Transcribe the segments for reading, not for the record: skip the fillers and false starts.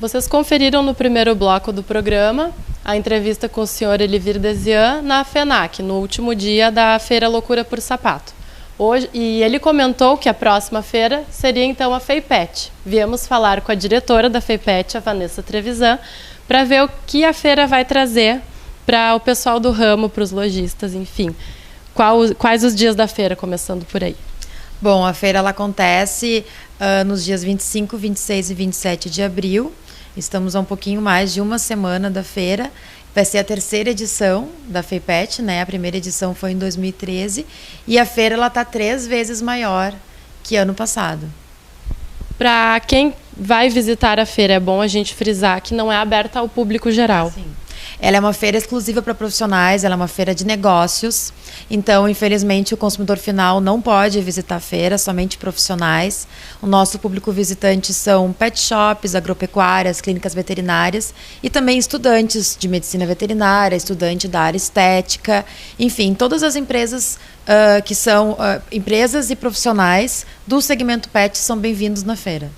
Vocês conferiram no primeiro bloco do programa a entrevista com o senhor Elivir Desian na FENAC, no último dia da Feira Loucura por Sapato. E ele comentou que a próxima feira seria então a FEIPET. Viemos falar com a diretora da FEIPET, a Vanessa Trevisan, para ver o que a feira vai trazer para o pessoal do ramo, para os lojistas, enfim. Quais os dias da feira, começando por aí? Bom, a feira ela acontece nos dias 25, 26 e 27 de abril. Estamos há um pouquinho mais de uma semana da feira. Vai ser a terceira edição da FEIPET, né? A primeira edição foi em 2013 e a feira ela está 3 vezes maior que ano passado. Para quem vai visitar a feira, é bom a gente frisar que não é aberta ao público geral. Sim. Ela é uma feira exclusiva para profissionais, ela é uma feira de negócios. Então, infelizmente, o consumidor final não pode visitar a feira, somente profissionais. O nosso público visitante são pet shops, agropecuárias, clínicas veterinárias e também estudantes de medicina veterinária, estudante da área estética. Enfim, todas as empresas que são empresas e profissionais do segmento pet são bem-vindos na feira.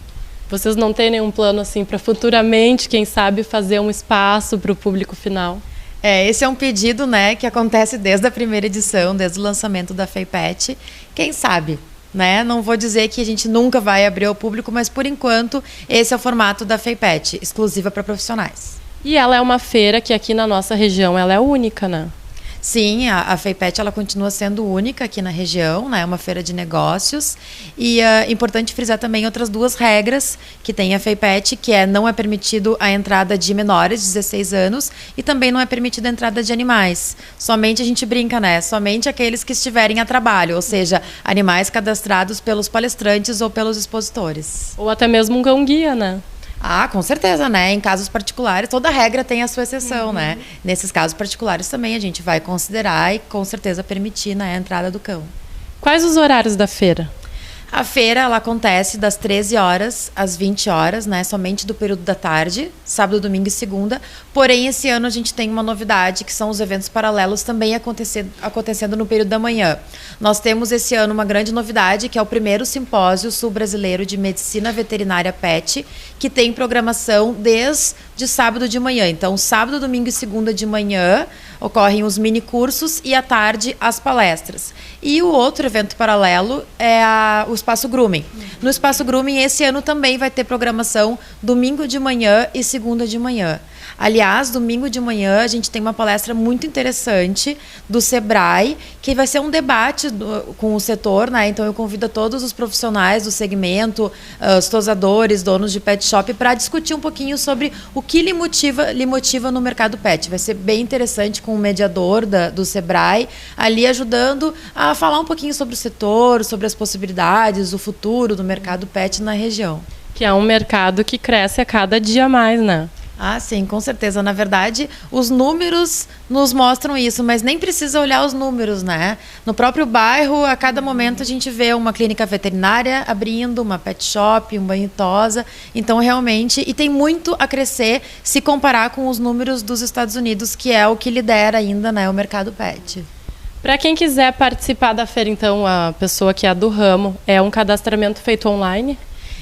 Vocês não têm nenhum plano assim para futuramente, quem sabe, fazer um espaço para o público final? Esse é um pedido, né, que acontece desde a primeira edição, desde o lançamento da FEIPET. Quem sabe, né? Não vou dizer que a gente nunca vai abrir ao público, mas por enquanto esse é o formato da FEIPET, exclusiva para profissionais. E ela é uma feira que aqui na nossa região ela é única, né? Sim, a FEIPET ela continua sendo única aqui na região, né? É uma feira de negócios. E é importante frisar também outras 2 regras que tem a FEIPET, que não é permitido a entrada de menores de 16 anos e também não é permitida a entrada de animais. Somente, a gente brinca, né? Somente aqueles que estiverem a trabalho, ou seja, animais cadastrados pelos palestrantes ou pelos expositores. Ou até mesmo um cão-guia, né? Ah, com certeza, né? Em casos particulares, toda regra tem a sua exceção, né? Nesses casos particulares também a gente vai considerar e com certeza permitir, né, a entrada do cão. Quais os horários da feira? A feira ela acontece das 13 horas às 20 horas, né? Somente do período da tarde, sábado, domingo e segunda. Porém, esse ano a gente tem uma novidade, que são os eventos paralelos também acontecendo no período da manhã. Nós temos esse ano uma grande novidade, que é o primeiro simpósio sul-brasileiro de medicina veterinária PET, que tem programação desde sábado de manhã. Então, sábado, domingo e segunda de manhã ocorrem os mini cursos e à tarde as palestras. E o outro evento paralelo é o Espaço Grooming. No Espaço Grooming, esse ano também vai ter programação domingo de manhã e segunda de manhã. Aliás, domingo de manhã a gente tem uma palestra muito interessante do Sebrae, que vai ser um debate com o setor, né? Então eu convido a todos os profissionais do segmento, os tosadores, donos de pet shop, para discutir um pouquinho sobre o que lhe motiva no mercado pet. Vai ser bem interessante com o mediador do Sebrae, ali ajudando a falar um pouquinho sobre o setor, sobre as possibilidades, o futuro do mercado pet na região. Que é um mercado que cresce a cada dia mais, né? Ah, sim, com certeza. Na verdade, os números nos mostram isso, mas nem precisa olhar os números, né? No próprio bairro, a cada momento a gente vê uma clínica veterinária abrindo, uma pet shop, um banho e tosa. Então, realmente, e tem muito a crescer se comparar com os números dos Estados Unidos, que é o que lidera ainda, né, o mercado pet. Para quem quiser participar da feira, então, a pessoa que é do ramo, é um cadastramento feito online?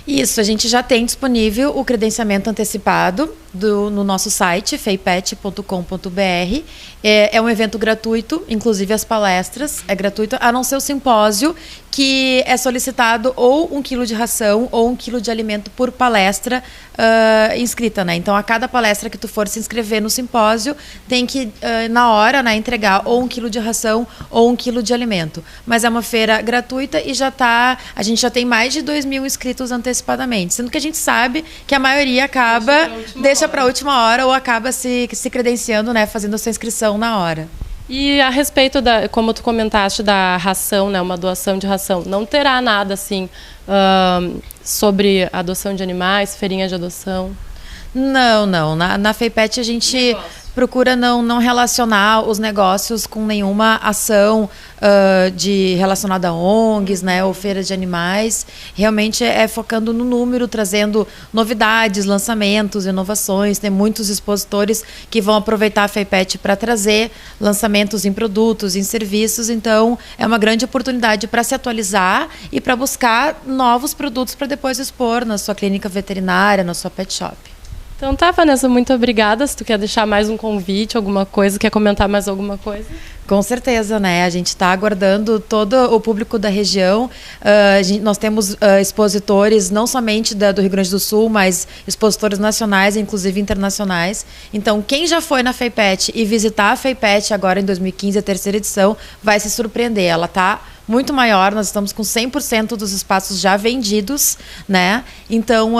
Isso, a gente já tem disponível o credenciamento antecipado no nosso site, feipet.com.br. É um evento gratuito, inclusive as palestras é gratuito, a não ser o simpósio, que é solicitado ou 1 quilo de ração ou 1 quilo de alimento por palestra inscrita, né? Então, a cada palestra que tu for se inscrever no simpósio, tem que, na hora, né, entregar ou 1 quilo de ração ou 1 quilo de alimento. Mas é uma feira gratuita e a gente já tem mais de 2.000 inscritos antecipadamente, sendo que a gente sabe que a maioria deixa para a última hora ou acaba se credenciando, né, fazendo a sua inscrição na hora. E a respeito como tu comentaste da ração, né, uma doação de ração, não terá nada assim sobre adoção de animais, feirinha de adoção? Não. Na FEIPET a gente procura não relacionar os negócios com nenhuma ação relacionada a ONGs, né, ou feira de animais. Realmente é focando no número, trazendo novidades, lançamentos, inovações. Tem muitos expositores que vão aproveitar a FEIPET para trazer lançamentos em produtos, em serviços. Então, é uma grande oportunidade para se atualizar e para buscar novos produtos para depois expor na sua clínica veterinária, na sua pet shop. Então tá, Vanessa, muito obrigada. Se tu quer deixar mais um convite, alguma coisa, quer comentar mais alguma coisa? Com certeza, né? A gente está aguardando todo o público da região. Nós temos expositores não somente do Rio Grande do Sul, mas expositores nacionais, inclusive internacionais. Então, quem já foi na FEIPET e visitar a FEIPET agora em 2015, a terceira edição, vai se surpreender. Ela está muito maior, nós estamos com 100% dos espaços já vendidos, né? Então,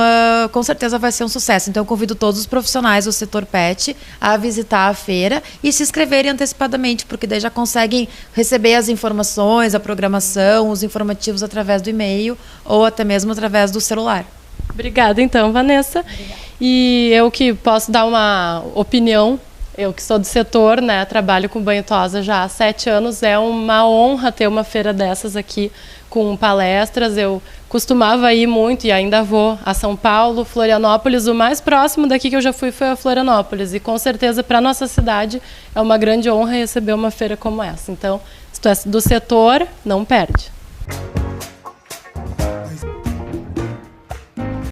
com certeza vai ser um sucesso. Então, eu convido todos os profissionais do setor PET a visitar a feira e se inscreverem antecipadamente, porque daí já conseguem receber as informações, a programação, os informativos através do e-mail ou até mesmo através do celular. Obrigada, então, Vanessa. Obrigada. E eu que posso dar uma opinião. Eu que sou do setor, né, trabalho com banho-tosa já há 7 anos, é uma honra ter uma feira dessas aqui com palestras. Eu costumava ir muito e ainda vou a São Paulo, Florianópolis. O mais próximo daqui que eu já fui foi a Florianópolis e com certeza para a nossa cidade é uma grande honra receber uma feira como essa. Então, se tu é do setor, não perde.